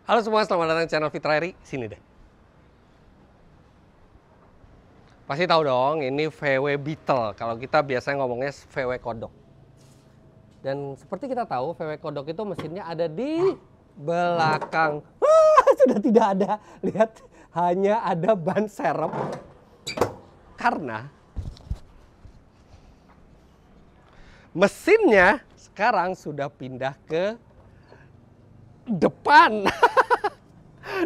Halo semua, selamat datang di channel Fitrairy. Sini deh. Pasti tahu dong, ini VW Beetle. Kalau kita biasanya ngomongnya VW Kodok. Dan seperti kita tahu, VW Kodok itu mesinnya ada di belakang. Sudah tidak ada. Lihat, hanya ada ban serep. Karena mesinnya sekarang sudah pindah ke depan.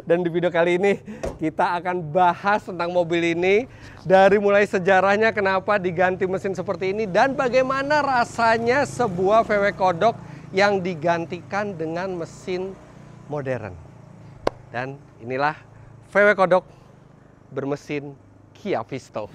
Dan di video kali ini kita akan bahas tentang mobil ini, dari mulai sejarahnya kenapa diganti mesin seperti ini dan bagaimana rasanya sebuah VW Kodok yang digantikan dengan mesin modern. Dan inilah VW Kodok bermesin Kia Visto.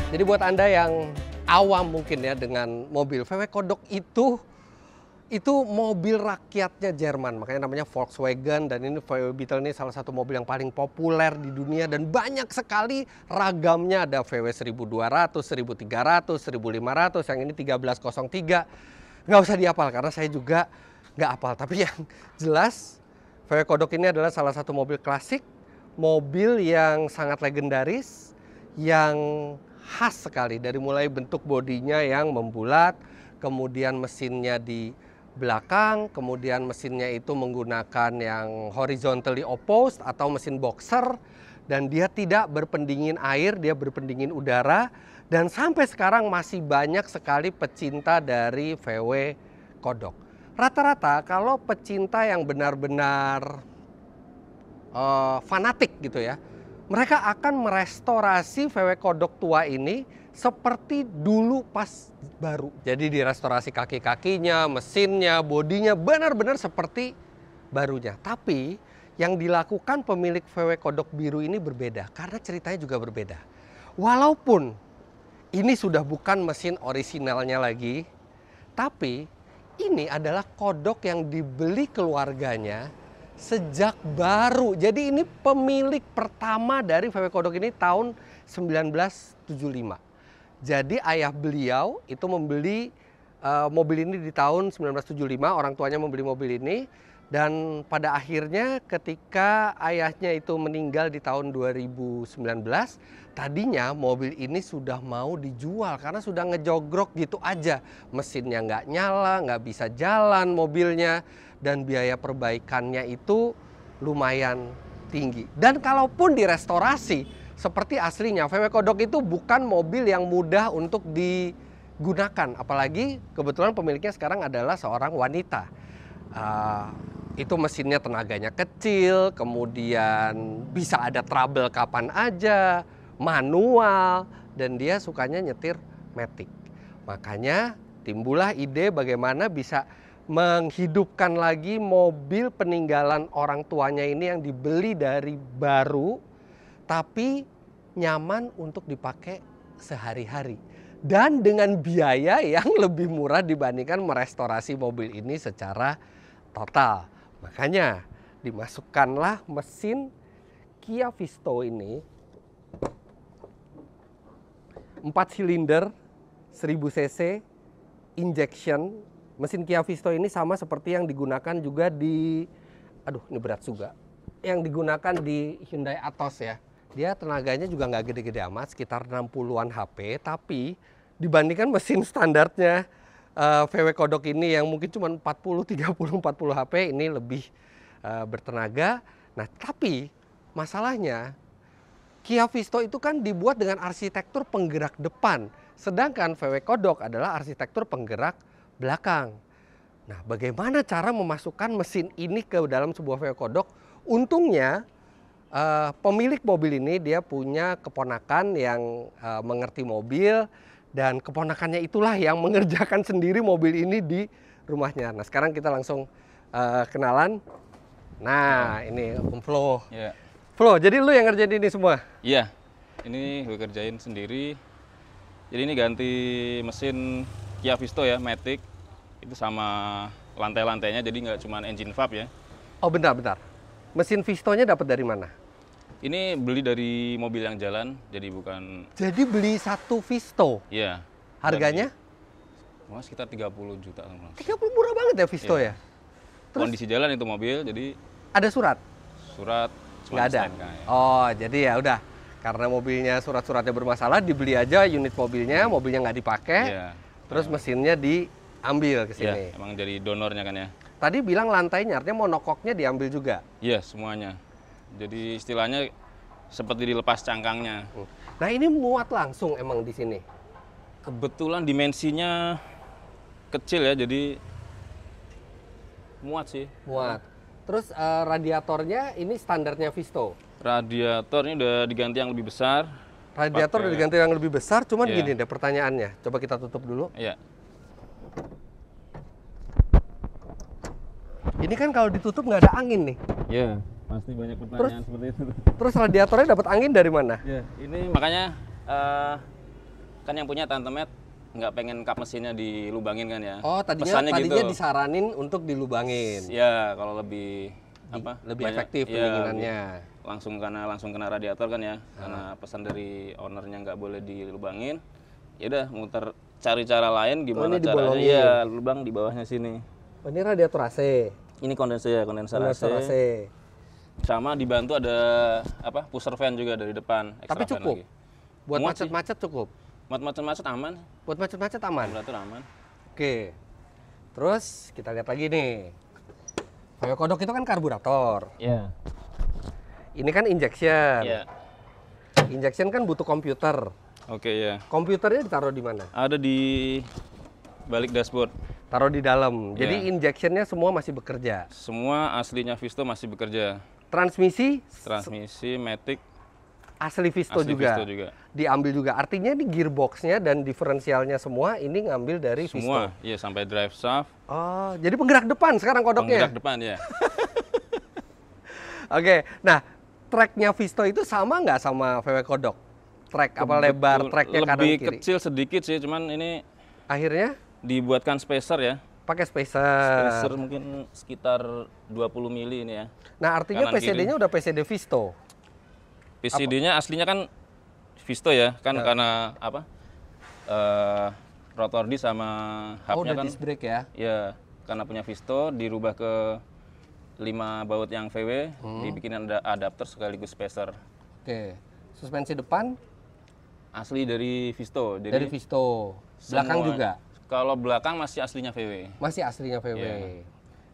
Jadi buat Anda yang awam mungkin ya dengan mobil, VW Kodok itu mobil rakyatnya Jerman, makanya namanya Volkswagen. Dan ini VW Beetle ini salah satu mobil yang paling populer di dunia dan banyak sekali ragamnya. Ada VW 1200, 1300, 1500, yang ini 1303. Nggak usah dihafal karena saya juga nggak hafal. Tapi yang jelas VW Kodok ini adalah salah satu mobil klasik, mobil yang sangat legendaris, yang khas sekali, dari mulai bentuk bodinya yang membulat, kemudian mesinnya di belakang, kemudian mesinnya itu menggunakan yang horizontally opposed atau mesin boxer, dan dia tidak berpendingin air, dia berpendingin udara. Dan sampai sekarang masih banyak sekali pecinta dari VW Kodok. Rata-rata kalau pecinta yang benar-benar fanatik gitu ya, mereka akan merestorasi VW Kodok tua ini seperti dulu pas baru. Jadi direstorasi kaki-kakinya, mesinnya, bodinya benar-benar seperti barunya. Tapi yang dilakukan pemilik VW Kodok biru ini berbeda karena ceritanya juga berbeda. Walaupun ini sudah bukan mesin orisinalnya lagi, tapi ini adalah Kodok yang dibeli keluarganya sejak baru. Jadi ini pemilik pertama dari VW Kodok ini tahun 1975. Jadi ayah beliau itu membeli mobil ini di tahun 1975, orang tuanya membeli mobil ini. Dan pada akhirnya ketika ayahnya itu meninggal di tahun 2019, tadinya mobil ini sudah mau dijual karena sudah ngejogrok gitu aja. Mesinnya nggak nyala, nggak bisa jalan mobilnya, dan biaya perbaikannya itu lumayan tinggi. Dan kalaupun direstorasi seperti aslinya, VW Kodok itu bukan mobil yang mudah untuk digunakan. Apalagi kebetulan pemiliknya sekarang adalah seorang wanita. Itu mesinnya tenaganya kecil, kemudian bisa ada trouble kapan aja, manual, dan dia sukanya nyetir matic. Makanya timbullah ide bagaimana bisa menghidupkan lagi mobil peninggalan orang tuanya ini yang dibeli dari baru, tapi nyaman untuk dipakai sehari-hari. Dan dengan biaya yang lebih murah dibandingkan merestorasi mobil ini secara total. Makanya dimasukkanlah mesin Kia Visto ini, 4 silinder 1000 cc injection. Mesin Kia Visto ini sama seperti yang digunakan juga di, ini berat juga, yang digunakan di Hyundai Atos ya. Dia tenaganya juga nggak gede-gede amat, sekitar 60-an HP, tapi dibandingkan mesin standarnya VW Kodok ini yang mungkin cuma 40 HP, ini lebih bertenaga. Nah, tapi masalahnya Kia Visto itu kan dibuat dengan arsitektur penggerak depan, sedangkan VW Kodok adalah arsitektur penggerak belakang. Nah, bagaimana cara memasukkan mesin ini ke dalam sebuah VW Kodok? Untungnya pemilik mobil ini dia punya keponakan yang mengerti mobil, dan keponakannya itulah yang mengerjakan sendiri mobil ini di rumahnya. Nah, sekarang kita langsung kenalan. Nah, ini Om Flo. Ya. Flo, jadi lu yang ngerjain ini semua? Iya, ini gue kerjain sendiri. Jadi ini ganti mesin Kia Visto ya, Matic. Itu sama lantai-lantainya, jadi nggak cuma engine valve ya. Oh bentar. Mesin Vistonya dapat dari mana? Ini beli dari mobil yang jalan, jadi bukan... Jadi beli satu Visto. Iya. Harganya? Wah, sekitar 30 juta. 30 murah banget ya Visto Iya. ya? Terus Kondisi jalan itu mobil, jadi ada surat? surat cuma Nggak ada? STNK ya. Oh jadi ya udah. Karena mobilnya surat-suratnya bermasalah, dibeli aja unit mobilnya nggak dipakai. Iya. Terus mesinnya diambil ke Iya, sini. emang dari donornya kan ya. Tadi bilang lantainya, artinya monokoknya diambil juga. Iya, semuanya. Jadi istilahnya seperti dilepas cangkangnya. Nah ini muat langsung emang di sini. Kebetulan dimensinya kecil ya, jadi muat sih. Muat. Terus radiatornya ini standarnya Visto. Radiator ini udah diganti yang lebih besar. Radiator udah Pakai- diganti yang lebih besar, cuman Iya. gini deh pertanyaannya. Coba kita tutup dulu. Iya. Ini kan kalau ditutup nggak ada angin nih. Iya, pasti banyak pertanyaan seperti itu. Terus radiatornya dapat angin dari mana? Ya, ini makanya kan yang punya Tante Met nggak pengen kap mesinnya dilubangin kan ya. Oh tadinya Pesannya tadinya gitu. disaranin untuk dilubangin. Ya, kalau lebih apa? Lebih banyak- efektif iya, pendinginannya. langsung kena radiator kan ya. Karena pesan dari ownernya nggak boleh dilubangin. Ya udah muter cari cara lain gimana ini caranya. dibolongin. Iya, lubang di bawahnya sini. Oh, ini radiator AC. Ini kondensor ya, kondensor Radiator AC. AC. Sama dibantu ada apa? Pusher fan juga dari depan, extra Tapi fan cukup. lagi. Buat Muat sih. macet-macet cukup. Buat macet-macet aman. Buat macet-macet aman. Temperatur aman. Oke. Terus kita lihat lagi nih. VW kodok itu kan karburator. Iya. Ini kan injection. Iya. Injection kan butuh komputer. Oke ya. Komputernya ditaruh di mana? Ada di balik dashboard. Taruh di dalam. Jadi Iya. injectionnya semua masih bekerja. Semua aslinya Visto masih bekerja. Transmisi Transmisi, Matic, asli Visto asli juga. Visto juga. Diambil juga. Artinya di gearboxnya dan diferensialnya semua ini ngambil dari Semua, Visto. iya sampai drive shaft, Oh, jadi penggerak depan sekarang kodoknya. penggerak depan ya. Oke, nah tracknya Visto itu sama nggak sama VW kodok? Track apa lebar tracknya kanan Lebih kiri? kecil sedikit sih, cuman ini Akhirnya dibuatkan spacer ya. pakai spacer. Spacer mungkin sekitar 20 mili ini ya. Nah artinya kanan PCD-nya udah PCD Visto. PCD-nya aslinya kan Visto ya, kan karena apa? Rotor disc sama Oh hubnya udah kan disc brake ya? ya karena punya Visto dirubah ke 5 baut yang VW, dibikin ada adapter sekaligus spacer. Oke, suspensi depan Asli dari Visto. Jadi dari Visto. Belakang semua- juga? Kalau belakang masih aslinya VW. Masih aslinya VW. Iya.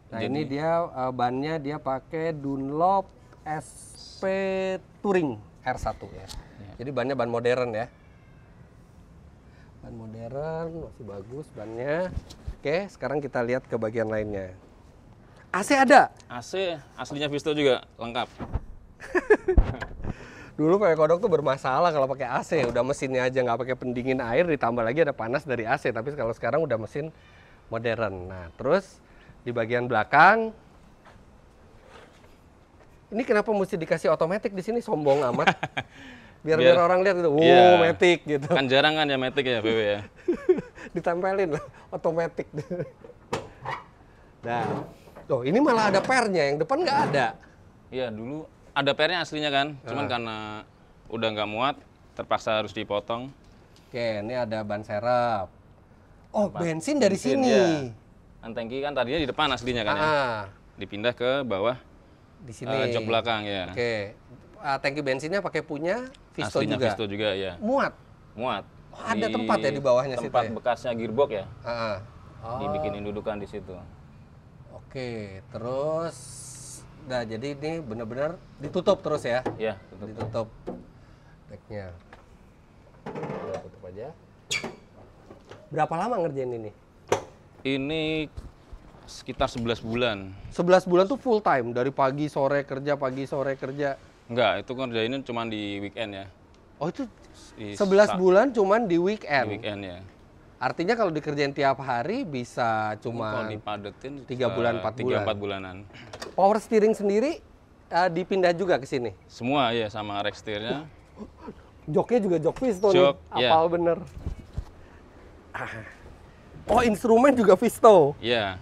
Nah Jadi- ini dia bannya dia pakai Dunlop SP Touring R1 ya. Iya. Jadi bannya ban modern ya. Ban modern, masih bagus bannya. Oke, sekarang kita lihat ke bagian lainnya. AC ada. AC aslinya Visto juga lengkap. Dulu VW kodok tuh bermasalah kalau pakai AC, udah mesinnya aja nggak pakai pendingin air, ditambah lagi ada panas dari AC. Tapi kalau sekarang udah mesin modern. Nah, terus di bagian belakang, ini kenapa mesti dikasih otomatis di sini? Sombong amat. Biar orang lihat gitu, Iya. matic gitu. Kan jarang kan ya Matic ya VW ya. Ditempelin lah, otomatis. Nah, tuh ini malah ada pernya, yang depan nggak ada. Iya dulu ada pernya aslinya kan, cuman karena udah nggak muat, terpaksa harus dipotong. Oke, ini ada ban serep. Oh, bensin dari Bensin, sini. ya. Kan tangki kan tadinya di depan aslinya kan ya. Ah, Dipindah ke bawah di sini. jok belakang ya. Oke. Tangki bensinnya pakai punya Visto Aslinya juga. Visto juga ya. Muat. Muat. Oh, ada tempat ya di bawahnya situ Tempat ya? bekasnya gearbox ya. Ah. Oh, Dibikinin dudukan di situ. Oke, terus nah jadi ini benar-benar ditutup terus ya. Ya, tutup. Ditutup decknya. Udah tutup aja. Berapa lama ngerjain ini? Ini sekitar 11 bulan. 11 bulan tuh full time, dari pagi sore kerja, pagi sore kerja. Enggak, itu kerjainnya cuma di weekend ya. Oh itu Di 11 bulan cuman di Di weekend. weekend ya. Artinya kalau dikerjain tiap hari bisa Kalau cuma dipadetin 3 bulan, 4 bulan. 3-4 bulanan. power steering sendiri dipindah juga ke sini. Semua ya sama rack steer-nya. Joknya juga jok piston nih. Jok, ya. Apal bener. Oh, instrumen juga Visto. Iya.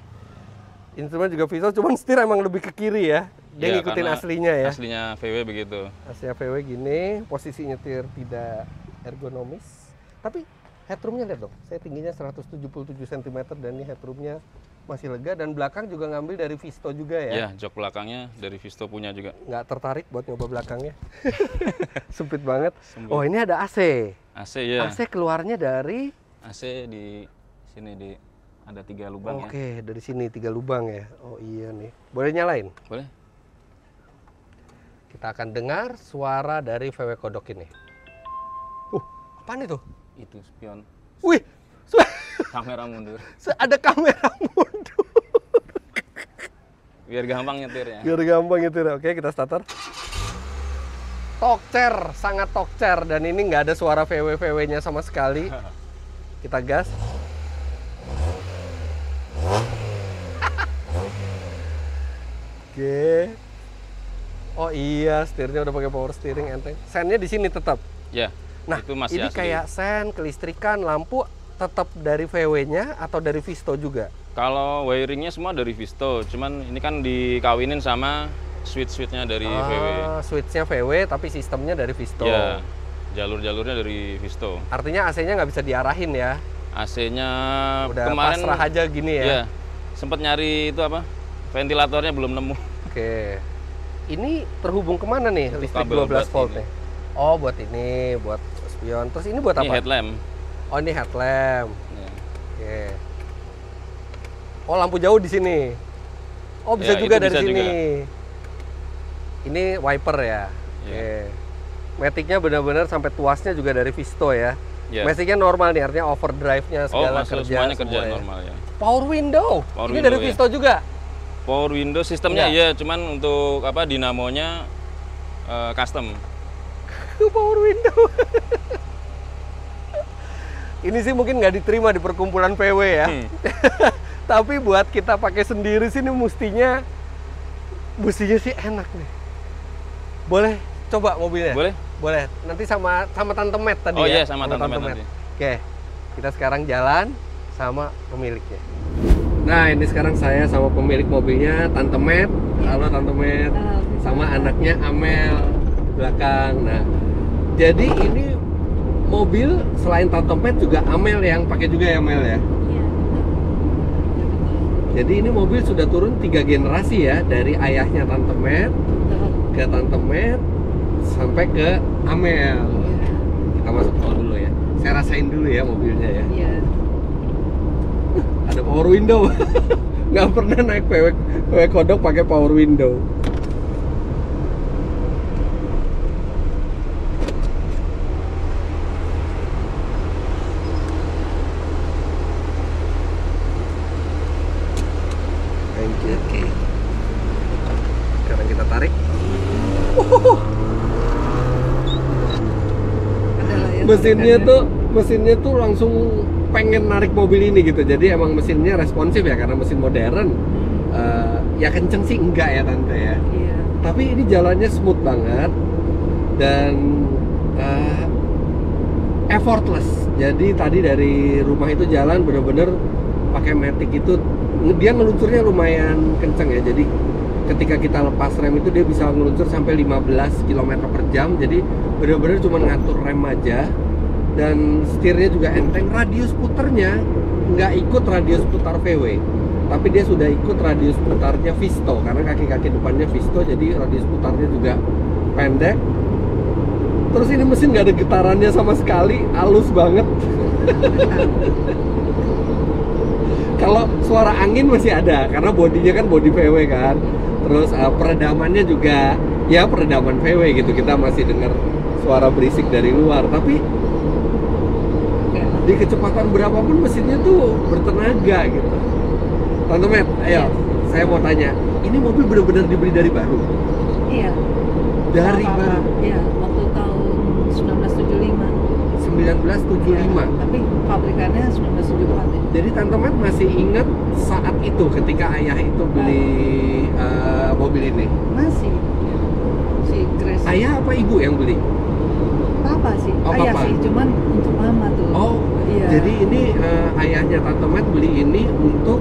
Instrumen juga Visto, cuman setir emang lebih ke kiri ya. Dia Iya, ngikutin karena aslinya ya. Aslinya VW begitu. Aslinya VW gini, posisi nyetir tidak ergonomis. Tapi headroomnya lihat dong, saya tingginya 177 cm dan ini headroomnya masih lega, dan belakang juga ngambil dari Visto juga ya. Iya, jok belakangnya dari Visto punya juga. Nggak tertarik buat nyoba belakangnya. Sempit banget. Sempit. Oh, ini ada AC. AC ya. AC keluarnya dari AC di sini ada 3 lubang ya. Oke, dari sini 3 lubang ya. Oh iya nih. Boleh nyalain? Boleh? Kita akan dengar suara dari VW Kodok ini. Apaan itu? Itu spion. Wih, Kamera mundur. ada kamera mundur. Biar gampang nyetirnya. Biar gampang nyetir. Oke, kita starter. Tokcer, sangat tokcer, dan ini nggak ada suara VW-VW-nya sama sekali. Kita gas. Oke. Oh iya, setirnya udah pakai power steering enteng. Sennya di sini tetap. Ya. Nah, itu masih ini asli. kayak sen, kelistrikan, lampu tetap dari VW-nya atau dari Visto juga? Kalau wiringnya semua dari Visto, cuman ini kan dikawinin sama switch-switchnya dari VW. Switch-nya VW tapi sistemnya dari Visto. Ya, jalur-jalurnya dari Visto. Artinya AC-nya nggak bisa diarahin ya? AC-nya Udah kemarin pasrah aja gini ya? Iya, sempat nyari itu apa? Ventilatornya belum nemu. Oke. Ini terhubung kemana nih listrik kabel 12 buat volt ini. nih? Oh, buat ini, buat spion. Terus ini buat Ini apa? headlamp. Oh, ini headlamp. Ya. Oke. Oh, lampu jauh di sini. Oh, bisa Ya, juga itu dari bisa sini. juga. Ini wiper ya. Oke. Ya. Matic-nya benar-benar sampai tuasnya juga dari Visto ya. Ya. Matic-nya normal nih, artinya overdrive-nya Oh, segala masuk kerja semuanya kerja semua ya. normal ya. Power window. Power Ini window, dari ya. Visto juga. Power window sistemnya Enggak. iya, cuman untuk apa dinamonya custom. Power window. Ini sih mungkin nggak diterima di perkumpulan PW ya. Tapi buat kita pakai sendiri sih ini mestinya sih enak nih. Boleh coba mobilnya? Boleh? Boleh. Nanti sama Tante Met tadi Oh ya. iya, sama Tante Met nanti. Oke. Kita sekarang jalan sama pemiliknya. Nah, ini sekarang saya sama pemilik mobilnya, Tante Met. Halo Tante Met. Sama anaknya Amel di belakang. Nah, jadi ini mobil selain Tante Met juga Amel yang pakai juga ya, Amel ya? Iya. Jadi ini mobil sudah turun 3 generasi ya, dari ayahnya Tante Met ke Tante Met sampai ke Amel. Kita masuk tol dulu ya. Saya rasain dulu ya mobilnya ya. Iya. Ada power window. Nggak pernah naik PW Kodok pakai power window. Thank you. Oke. Sekarang kita tarik. Ada layar Mesinnya tuh langsung pengen narik mobil ini gitu. Jadi emang mesinnya responsif ya, karena mesin modern. Ya kenceng sih enggak ya Tante ya. Iya. Tapi ini jalannya smooth banget dan effortless. Jadi tadi dari rumah itu jalan bener-bener pakai Matic itu dia ngeluncurnya lumayan kenceng ya. Jadi ketika kita lepas rem itu dia bisa ngeluncur sampai 15 km per jam. Jadi bener-bener cuma ngatur rem aja. Dan setirnya juga enteng. Radius puternya nggak ikut radius putar VW, tapi dia sudah ikut radius putarnya Visto, karena kaki-kaki depannya Visto, jadi radius putarnya juga pendek. Terus ini mesin nggak ada getarannya sama sekali, halus banget. Kalau suara angin masih ada, karena bodinya kan bodi VW kan. Terus peredamannya juga ya peredaman VW gitu, kita masih dengar suara berisik dari luar, tapi di kecepatan berapapun mesinnya tuh bertenaga gitu. Tante Met, ayo, saya mau tanya, ini mobil benar-benar dibeli dari baru? Iya. Dari Sama baru? Papa. Iya, waktu tahun 1975. 1975? Tapi pabrikannya 1974 ya. Jadi Tante Met masih ingat saat itu ketika ayah itu beli mobil ini? Masih. Si Grace. Ayah apa ibu yang beli? Papa sih. Oh, Ayah Papa. sih, cuman untuk mama tuh. Oh, Iya. jadi ini ayahnya Tante Met beli ini untuk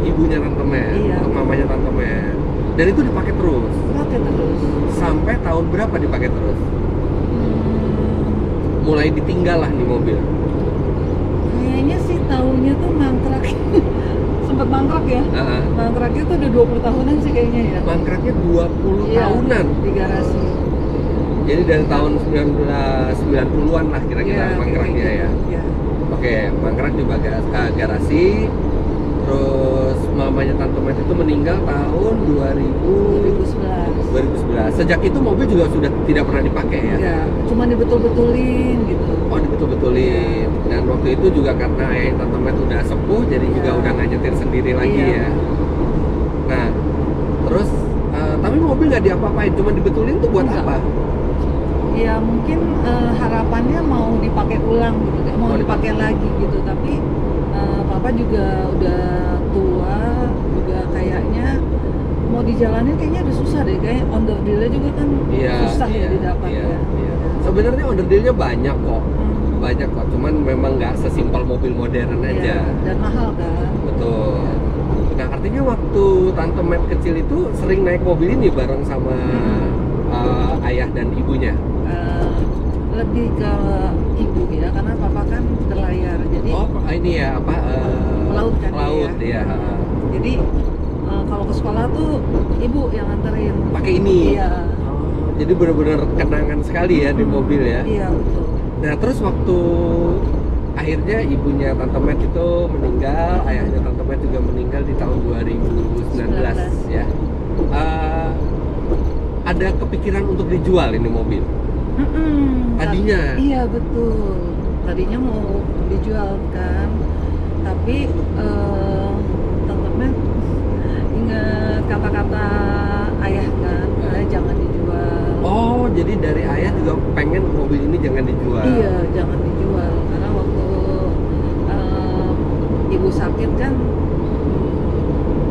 ibunya Tante Met, Iya. untuk mamanya Tante Met. Dan itu dipakai terus. Pakai terus. Sampai tahun berapa dipakai terus? Hmm, Mulai ditinggal lah nih mobil. kayaknya sih tahunnya tuh mangkrak. Sempet mangkrak ya. Heeh. Mangkraknya tuh udah 20 tahunan sih kayaknya ya. Mangkraknya 20 Iya, tahunan. di garasi. Jadi dari tahun 1990-an lah kira-kira Iya, mangkraknya kayak ya. gitu. Iya. Oke, mangkrak di garasi. Terus mamanya Tante Met itu meninggal tahun 2011. 2011. Sejak itu mobil juga sudah tidak pernah dipakai ya? Enggak, cuma dibetul-betulin gitu. Oh, dibetul-betulin. Dan waktu itu juga karena Tante Met udah sepuh, jadi juga Iya. udah nggak nyetir sendiri lagi Iya. ya. Nah, terus tapi mobil nggak diapa-apain, cuma dibetulin tuh buat Enggak. apa? Ya mungkin harapannya mau dipakai ulang gitu, kayak mau Mau dipakai lagi gitu. Tapi papa juga udah tua, juga kayaknya mau dijalanin kayaknya udah susah deh. Kayak onder dealnya juga kan susah ya didapat iya, ya. iya. Sebenarnya onder dealnya banyak kok, Hmm, banyak kok. Cuman memang nggak sesimpel mobil modern aja. iya, dan mahal kan. Betul. Nah, artinya waktu Tante Met kecil itu sering naik mobil ini bareng sama ayah dan ibunya. Lebih ke ibu ya, karena papa kan berlayar, jadi Oh, ini ya apa? Laut kan Laut dia. ya. jadi kalau ke sekolah tuh ibu yang nganterin. Pakai ini. Iya. Jadi benar-benar kenangan sekali ya di mobil ya. Iya betul. Nah, terus waktu akhirnya ibunya Tante Met itu meninggal, ayahnya Tante Met juga meninggal di tahun 2019 ya. Ada kepikiran untuk dijual ini mobil? Tadinya? Iya betul. Tadinya mau dijual kan, tapi Tante Met ingat kata-kata ayah kan, jangan dijual. Oh, jadi dari ayah juga pengen mobil ini jangan dijual. Iya, jangan dijual karena waktu ibu sakit kan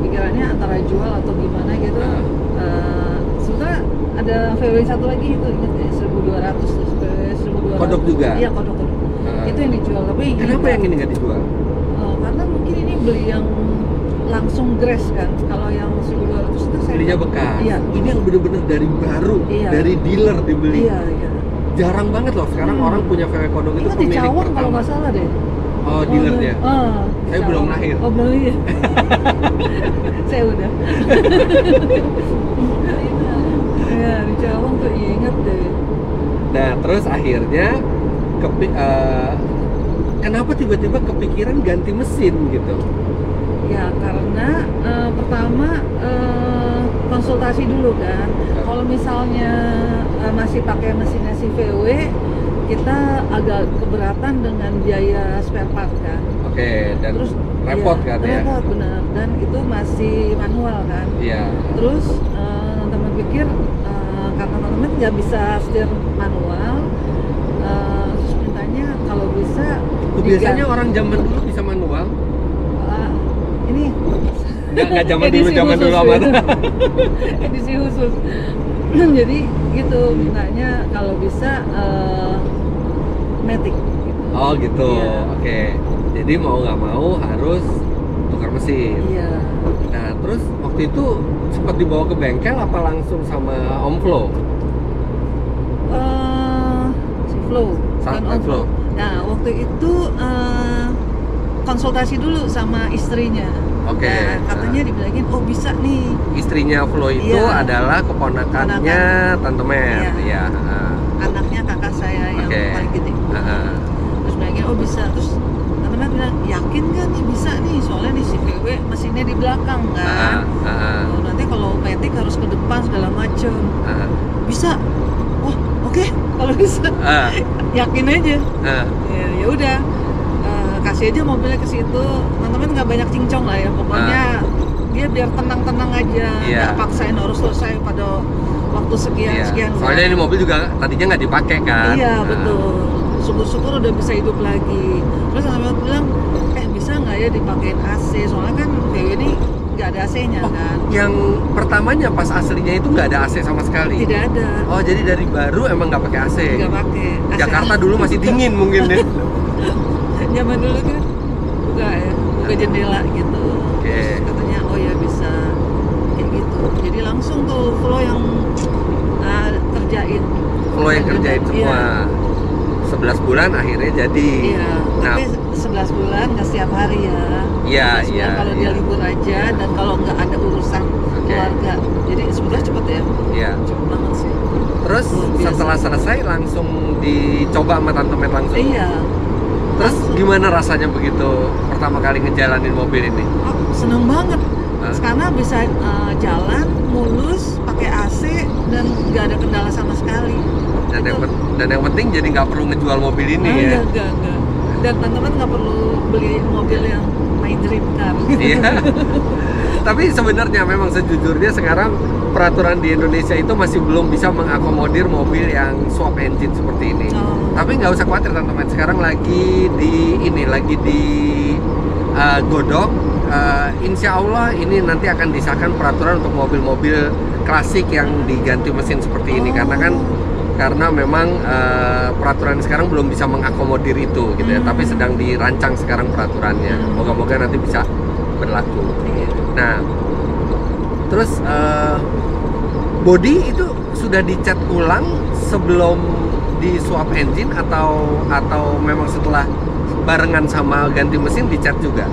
pikirannya antara jual atau gimana gitu. Sebenarnya ada VW satu lagi itu ingat ya, 1200 terus VW 1200. Kodok juga? Iya, kodok. Itu yang dijual, tapi Kenapa yang ini nggak dijual? karena mungkin ini beli yang langsung grass kan. Kalau yang 1200 itu saya Belinya bekas. Iya. Ini yang bener-bener dari baru, Iya. dari dealer dibeli. Iya, iya. Jarang banget loh sekarang orang punya VW Kodok itu Itu di pemilik Cawang kalau pertama. nggak salah deh. Oh, dealernya. Di Saya belum Cawang. lahir. Oh, belum ya. Saya udah. Ya, di Cawang tuh inget deh. Nah, terus akhirnya kenapa tiba-tiba kepikiran ganti mesin gitu? Ya, karena pertama konsultasi dulu kan. Kalau misalnya masih pakai mesinnya si VW, kita agak keberatan dengan biaya spare part kan. Oke, dan Terus repot iya, kan ya? Repot benar, dan itu masih manual kan. Iya. Terus teman pikir karena teman nggak bisa setir manual, terus mintanya kalau bisa Biasanya orang zaman dulu bisa manual. ini Nggak zaman dulu, edisi zaman khusus dulu ya. amat. Edisi khusus. Jadi gitu mintanya kalau bisa matic gitu. Oh gitu, Iya. oke. Jadi mau nggak mau harus tukar mesin. Iya. Nah, terus waktu itu sempat dibawa ke bengkel apa langsung sama Om Flo? Si Flow. Saat Om Flow. Nah, waktu itu konsultasi dulu sama istrinya. Oke. Nah, katanya dibilangin, oh bisa nih. Istrinya Flo itu Iya. adalah keponakannya Tante Met. Iya. Iya. Anaknya kakak saya yang Oke. paling gede. Heeh. Terus bilangin, oh bisa. Terus teman bilang, yakin kan nih bisa nih? Soalnya di si VW mesinnya di belakang kan. Oh, nanti kalau matic harus ke depan segala macem. Bisa. Oh oke, kalau bisa. Yakin aja. Ya udah. Kasih aja mobilnya ke situ, teman-teman nggak banyak cincong lah ya, pokoknya dia biar tenang-tenang aja, nggak paksain harus selesai pada waktu sekian. Soalnya ini mobil juga tadinya nggak dipakai kan? Iya betul, syukur-syukur udah bisa hidup lagi. Terus teman-teman bilang, bisa nggak ya dipakein AC, soalnya kan VW ini nggak ada AC-nya kan. Yang pertamanya pas aslinya itu nggak ada AC sama sekali? Tidak ada. Oh jadi dari baru emang nggak pakai AC? Nggak pakai. Jakarta dulu masih dingin mungkin ya? Zaman dulu kan ke jendela gitu. Oke. Terus katanya oh ya bisa kayak gitu. Jadi langsung tuh flow yang kerjain. Flow yang kerjain semua. Iya. 11 bulan akhirnya jadi. Iya, Nah, tapi 11 bulan nggak setiap hari ya. Iya, 11 bulan iya, kalau dia iya. libur aja dan kalau nggak ada urusan keluarga. Jadi sebetulnya cepet ya. Iya. Cepet banget sih. Terus Luar biasa. setelah selesai langsung dicoba sama Tante Met langsung. Iya. Terus gimana rasanya begitu pertama kali ngejalanin mobil ini? Oh, seneng banget. Hah? Karena bisa jalan mulus, pakai AC dan nggak ada kendala sama sekali. Dan yang penting jadi nggak perlu ngejual mobil ini ya. Enggak. Dan teman-teman nggak perlu beli mobil yang my dream car. Iya. Tapi sebenarnya memang sejujurnya sekarang peraturan di Indonesia itu masih belum bisa mengakomodir mobil yang swap engine seperti ini. Oh. Tapi nggak usah khawatir teman-teman. Sekarang lagi di godok. Insya Allah ini nanti akan disahkan peraturan untuk mobil-mobil klasik yang diganti mesin seperti ini karena memang peraturan sekarang belum bisa mengakomodir itu gitu ya. Tapi sedang dirancang sekarang peraturannya. Moga-moga nanti bisa berlaku. Nah, terus body itu sudah dicat ulang sebelum di swap engine atau memang setelah barengan sama ganti mesin dicat juga?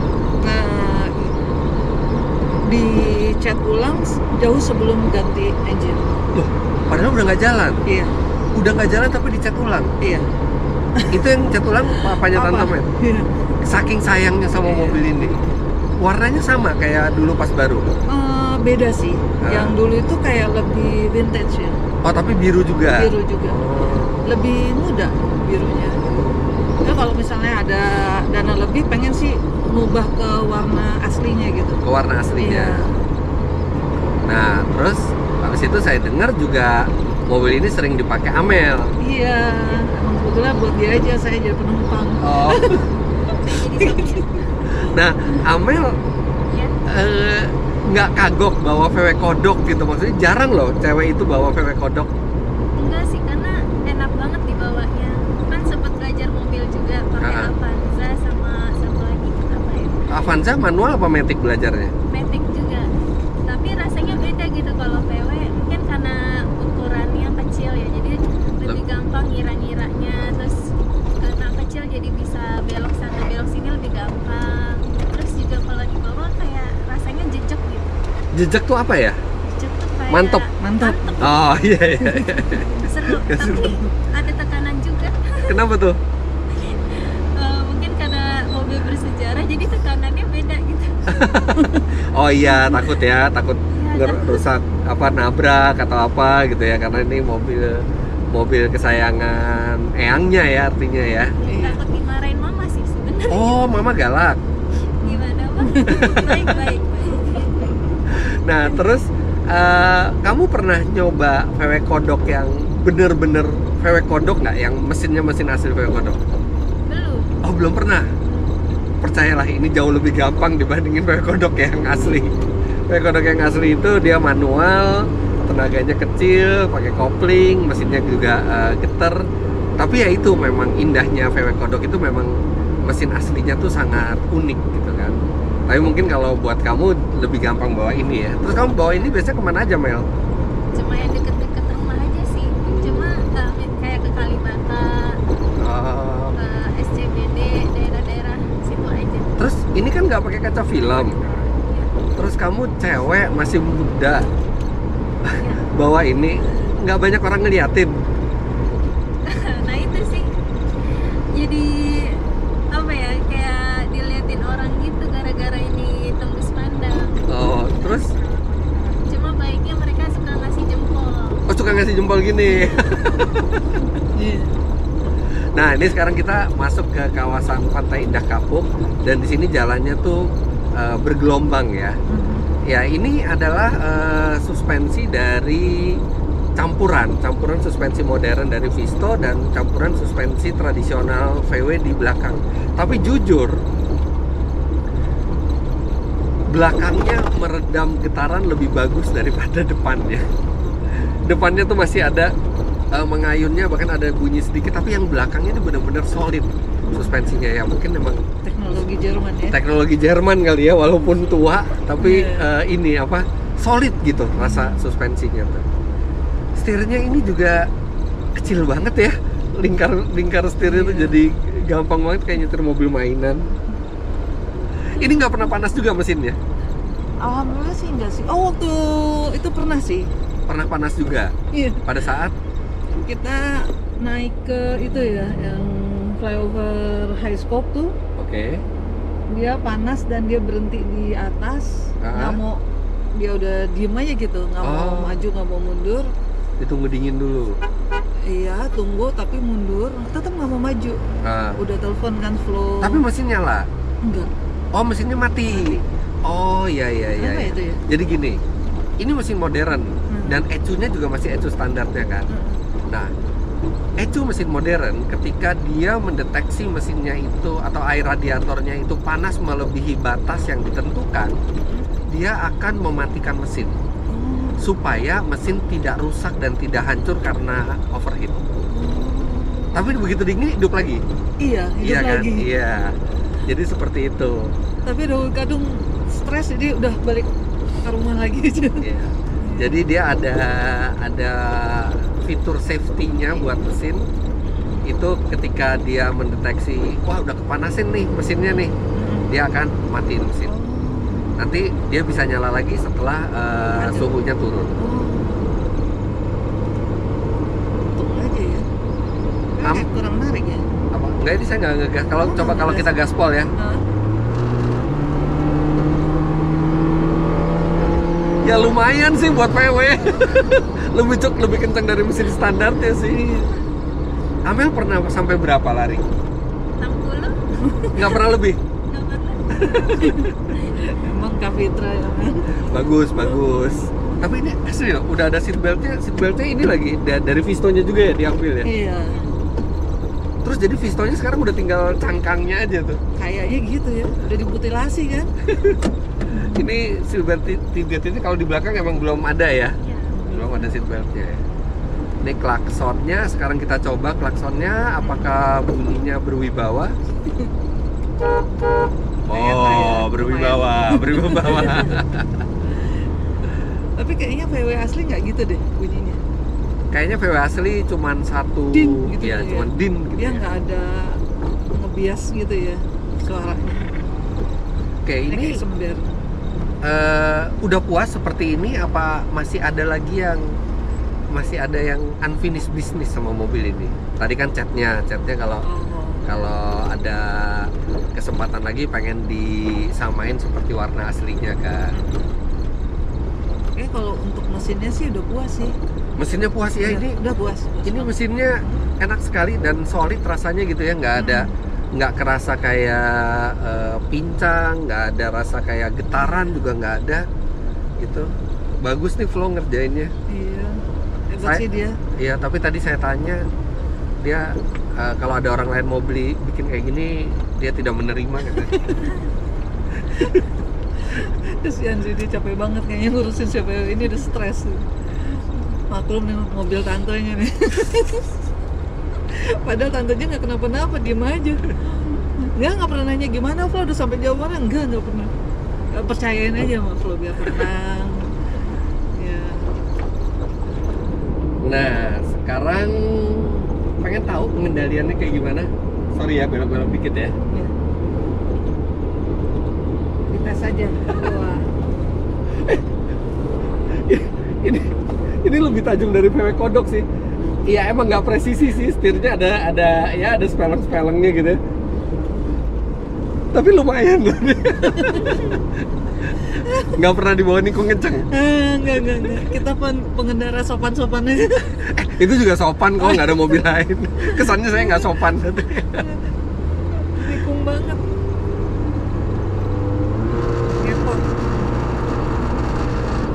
Dicat ulang jauh sebelum ganti engine. Loh, padahal udah nggak jalan. Iya. Udah nggak jalan tapi dicat ulang. Iya. Itu yang cat ulang papanya Tante Met. Iya. Saking sayangnya sama mobil ini. Warnanya sama kayak dulu pas baru. Beda sih. Yang dulu itu kayak lebih vintage ya. Oh, tapi biru juga. Biru juga. Lebih muda birunya. Ya kalau misalnya ada dana lebih pengen sih ngubah ke warna aslinya gitu. Ke warna aslinya. Iya. Nah, terus habis itu saya dengar juga mobil ini sering dipakai Amel. Iya. Emang kebetulan buat dia aja saya jadi penumpang. Oh. Nah, Amel nggak kagok bawa VW kodok gitu, maksudnya jarang loh cewek itu bawa VW kodok. Enggak sih, karena enak banget dibawanya. Kan sempet belajar mobil juga pakai Avanza sama satu lagi apa ya? Avanza manual apa matic belajarnya? Matic juga. Tapi rasanya beda gitu kalau VW. Mungkin karena ukurannya kecil ya, jadi lebih gampang ngira-ngiranya. Terus karena kecil jadi bisa belok sana belok sini lebih gampang. Terus juga kalau dibawa kayak rasanya jejak gitu. Jejak tuh apa ya? Jejak tuh kayak Mantep. Mantap. Oh iya. Seru, tapi ada tekanan juga. Kenapa tuh? Mungkin karena mobil bersejarah jadi tekanannya beda gitu. Oh iya, takut ya, takut Iya, rusak apa nabrak atau apa gitu ya, karena ini mobil kesayangan eyangnya ya artinya ya. Takut dimarahin mama sih sebenarnya. Oh, mama galak. Gimana bang? Baik. Nah, terus kamu pernah nyoba VW kodok yang bener-bener VW kodok nggak? Yang mesinnya mesin asli VW kodok? Belum. Oh, belum pernah. Percayalah, ini jauh lebih gampang dibandingin VW kodok yang asli. VW kodok yang asli itu dia manual, tenaganya kecil, pakai kopling, mesinnya juga getar. Tapi ya itu memang indahnya VW kodok itu memang mesin aslinya tuh sangat unik gitu kan. Tapi mungkin kalau buat kamu lebih gampang bawa ini ya. Terus kamu bawa ini biasanya kemana aja, Mel? Cuma yang deket-deket rumah aja sih. Cuma kayak ke Kalibata, ke SCBD, daerah-daerah situ aja. Terus ini kan nggak pakai kaca film. Terus kamu cewek masih muda, bawa ini nggak banyak orang ngeliatin. Nah itu sih. Jadi apa ya, kayak diliatin orang gitu gara-gara ini tembus pandang. Oh, terus? Cuma baiknya mereka suka ngasih jempol. Oh, suka ngasih jempol gini. Nah, ini sekarang kita masuk ke kawasan Pantai Indah Kapuk dan di sini jalannya tuh bergelombang ya. Ya, ini adalah suspensi dari campuran suspensi modern dari Visto dan campuran suspensi tradisional VW di belakang. Tapi jujur, belakangnya meredam getaran lebih bagus daripada depannya. Depannya tuh masih ada mengayunnya, bahkan ada bunyi sedikit, tapi yang belakangnya ini benar-benar solid suspensinya ya. Mungkin memang Teknologi teknologi Jerman ya. Teknologi Jerman kali ya, walaupun tua tapi Iya. ini apa? Solid gitu rasa suspensinya tuh. Setirnya ini juga kecil banget ya. Lingkar setirnya tuh Iya. jadi gampang banget kayak nyetir mobil mainan. Ini nggak pernah panas juga mesinnya. Alhamdulillah sih enggak sih. Oh, waktu itu pernah sih. Pernah panas juga Iya. pada saat Kita naik ke itu ya, yang flyover High Scope tuh. oke. Dia panas dan dia berhenti di atas. Nggak mau, dia udah diem aja gitu, nggak mau maju, nggak mau mundur. Ditunggu dingin dulu. Iya, tunggu tapi mundur, tetap nggak mau maju. Ah. Udah telepon kan flow. Tapi mesin nyala. enggak. Oh, mesinnya mati. Oh, iya. Apa itu ya? Jadi gini, ini mesin modern dan ECU-nya juga masih ECU standarnya kan. Nah, ECU mesin modern ketika dia mendeteksi mesinnya itu atau air radiatornya itu panas melebihi batas yang ditentukan, dia akan mematikan mesin supaya mesin tidak rusak dan tidak hancur karena overheat. Tapi begitu dingin hidup lagi. Iya, hidup Iya kan? lagi. Iya. Jadi seperti itu. Tapi udah kadung stres, jadi udah balik ke rumah lagi aja. Iya. Jadi dia ada fitur safety-nya buat mesin. Itu ketika dia mendeteksi, wah udah kepanasan nih mesinnya nih, dia akan matiin mesin. Nanti dia bisa nyala lagi setelah suhunya turun. Untung aja ya. Kayak kurang menarik ya. Apa? Enggak, ini saya nggak ngegas. Kalau kita gaspol ya. Ya lumayan sih buat PW. lebih kencang dari mesin standarnya sih. Amel pernah sampai berapa lari? 60? Nggak pernah lebih. Nggak pernah. Emang Kavitra ya kan. Bagus. Tapi ini asli loh, udah ada seatbeltnya ini lagi dari Vistonya juga ya diambil ya. Iya. Terus jadi Vistonya sekarang udah tinggal cangkangnya aja tuh. Kayaknya gitu ya. Udah dimutilasi kan. Ini seatbelt ini kalau di belakang emang belum ada ya. Iya. Belum ada seatbeltnya ya. Ini klaksonnya, sekarang kita coba klaksonnya apakah bunyinya berwibawa. Oh, berwibawa. Tapi kayaknya VW asli nggak gitu deh bunyinya. Kayaknya VW asli cuman satu, Din gitu ya, ya. cuman din gitu. Dia Ya. nggak ada ngebias gitu ya suaranya. Oke, Ini ini kayak sember. udah puas seperti ini apa masih ada yang unfinished business sama mobil ini? Tadi kan catnya kalau Oh. ada kesempatan lagi pengen disamain seperti warna aslinya kan. Oke, kalau untuk mesinnya sih udah puas sih. Mesinnya puas ya, ini udah puas. ini mesinnya enak sekali dan solid rasanya gitu ya, nggak kerasa kayak pincang, nggak ada rasa kayak getaran juga nggak ada gitu. Bagus nih Flo ngerjainnya. Iya. Hebat sih dia. Iya, tapi tadi saya tanya dia kalau ada orang lain mau bikin kayak gini dia tidak menerima katanya. Kesian sih, dia capek banget kayaknya ngurusin CPU ini, udah stres. Maklum nih mobil tantenya nih. Padahal tantenya nggak kenapa-napa, diem aja. Dia nggak pernah nanya gimana Flo, udah sampai jauh mana? Nggak pernah. Percayain aja sama Flo biar tenang. Ya. Nah, sekarang pengen tahu pengendaliannya kayak gimana? Sorry ya, belok-belok dikit ya. Ya. Dites aja. Wah. Ini lebih tajam dari PW kodok sih. Iya, emang nggak presisi sih, setirnya ada speleng-spelengnya gitu. Tapi lumayan loh. Nggak pernah dibawa nikung kenceng. Enggak. Kita pengendara sopan-sopan aja. Itu juga sopan kok, nggak ada mobil lain. Kesannya saya nggak sopan. Nikung banget. Ngepot.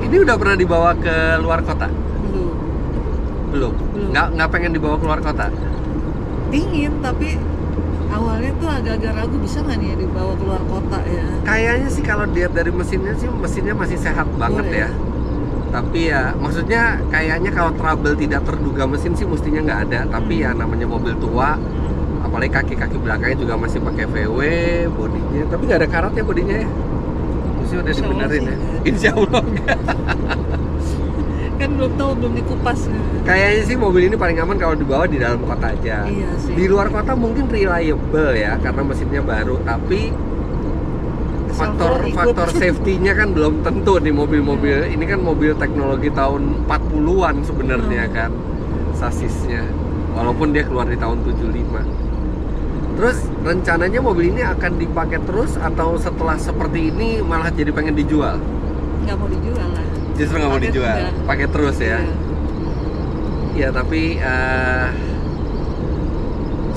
Ini udah pernah dibawa ke luar kota? Belum. Nggak pengen dibawa ke luar kota? Ingin, tapi awalnya tuh agak-agak ragu bisa nggak nih ya dibawa keluar kota ya. Kayaknya sih kalau dilihat dari mesinnya masih sehat banget Boleh. ya. Tapi ya maksudnya kayaknya kalau trouble tidak terduga mesin sih mestinya nggak ada. Tapi ya namanya mobil tua, apalagi kaki-kaki belakangnya juga masih pakai VW, bodinya Tapi nggak ada karatnya bodinya ya? Terus udah Insya Allah dibenerin sih. ya? Insya Allah enggak. Kan belum tahu, belum dikupas. Kayaknya sih mobil ini paling aman kalau dibawa di dalam kota aja. Iya sih. Di luar kota mungkin reliable ya, karena mesinnya baru. Tapi faktor safety-nya kan belum tentu nih mobil-mobil. Ini kan mobil teknologi tahun 40-an sebenarnya kan sasisnya. Walaupun dia keluar di tahun 75. Terus rencananya mobil ini akan dipakai terus atau setelah seperti ini malah jadi pengen dijual? Nggak mau dijual lah. Justru nggak mau Pakai dijual, udah. pakai terus ya. Iya. Ya tapi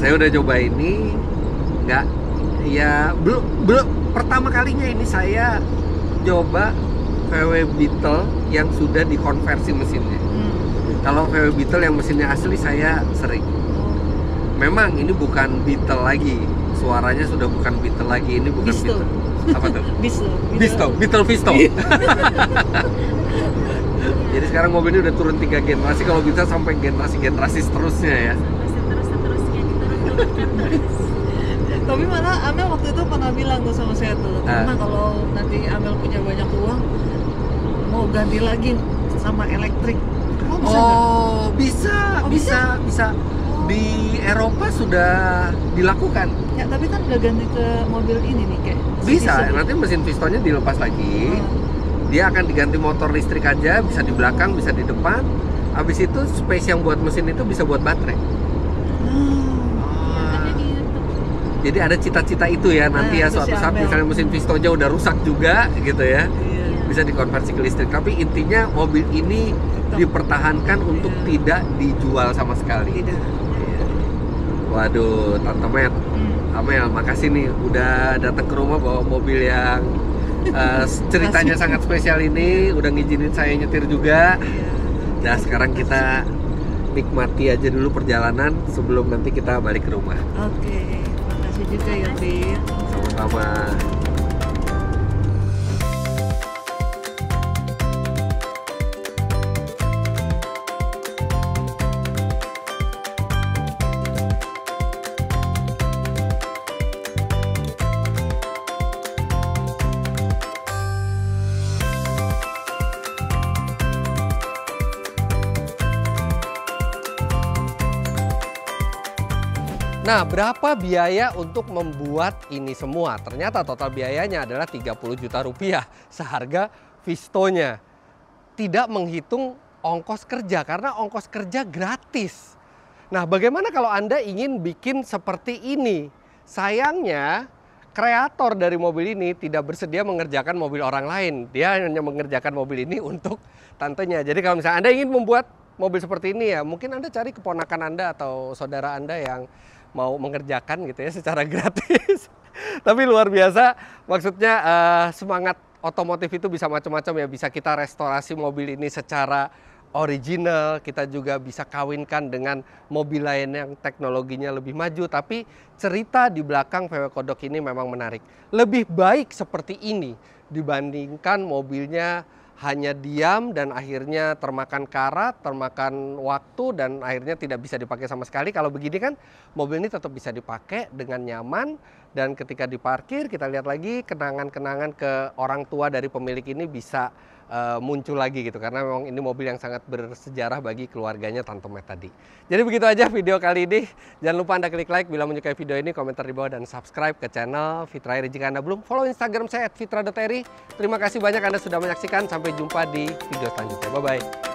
saya udah coba ini, nggak, ya belum pertama kalinya ini saya coba VW Beetle yang sudah dikonversi mesinnya. Kalau VW Beetle yang mesinnya asli saya sering. Memang ini bukan Beetle lagi, suaranya sudah bukan Beetle lagi, ini bukan Visto. Beetle. Apa tuh? Visto. Beetle Visto. Jadi sekarang mobil ini udah turun 3 generasi, kalau bisa sampai generasi seterusnya ya. Terus-terusnya diturun-turunkan terus. Tapi malah Amel waktu itu pernah bilang tuh sama saya tuh, karena kalau nanti Amel punya banyak uang, mau ganti lagi sama elektrik. Oh, bisa nggak? Oh, bisa, Oh, bisa. Di Eropa sudah dilakukan. Ya, tapi kan udah ganti ke mobil ini nih kayak. Bisa, Mitsubishi. nanti mesin pistonnya dilepas lagi. Dia akan diganti motor listrik aja, bisa di belakang, bisa di depan. Habis itu space yang buat mesin itu bisa buat baterai. Ada di YouTube. Jadi ada cita-cita itu ya nanti ya Nah, itu suatu si saat Amel. misalnya mesin pistonnya udah rusak juga gitu ya, Iya. bisa dikonversi ke listrik. Tapi intinya mobil ini Tetap. dipertahankan untuk Iya. tidak dijual sama sekali. Tidak. Iya. Waduh, Tante Met, Amel, makasih nih udah datang ke rumah bawa mobil yang ceritanya sangat spesial ini, udah ngizinin saya nyetir juga. Iya. Nah sekarang kita nikmati aja dulu perjalanan sebelum nanti kita balik ke rumah. Oke, makasih juga ya, Brit. Sama-sama. Nah, berapa biaya untuk membuat ini semua? Ternyata total biayanya adalah 30 juta rupiah seharga Vistonya. Tidak menghitung ongkos kerja karena ongkos kerja gratis. Nah, bagaimana kalau Anda ingin bikin seperti ini? Sayangnya kreator dari mobil ini tidak bersedia mengerjakan mobil orang lain. Dia hanya mengerjakan mobil ini untuk tantenya. Jadi kalau misalnya Anda ingin membuat mobil seperti ini ya, mungkin Anda cari keponakan Anda atau saudara Anda yang mau mengerjakan gitu ya secara gratis. Tapi luar biasa, maksudnya semangat otomotif itu bisa macam-macam ya. Bisa kita restorasi mobil ini secara original, kita juga bisa kawinkan dengan mobil lain yang teknologinya lebih maju. Tapi cerita di belakang VW Kodok ini memang menarik. Lebih baik seperti ini dibandingkan mobilnya hanya diam dan akhirnya termakan karat, termakan waktu dan akhirnya tidak bisa dipakai sama sekali. Kalau begini kan mobil ini tetap bisa dipakai dengan nyaman dan ketika diparkir kita lihat lagi kenangan-kenangan ke orang tua dari pemilik ini bisa muncul lagi gitu karena memang ini mobil yang sangat bersejarah bagi keluarganya Tante Met tadi. Jadi begitu aja video kali ini. Jangan lupa Anda klik like bila menyukai video ini, komentar di bawah dan subscribe ke channel Fitra Eri jika Anda belum. Follow Instagram saya @fitra.eri. Terima kasih banyak Anda sudah menyaksikan. Sampai jumpa di video selanjutnya. Bye bye.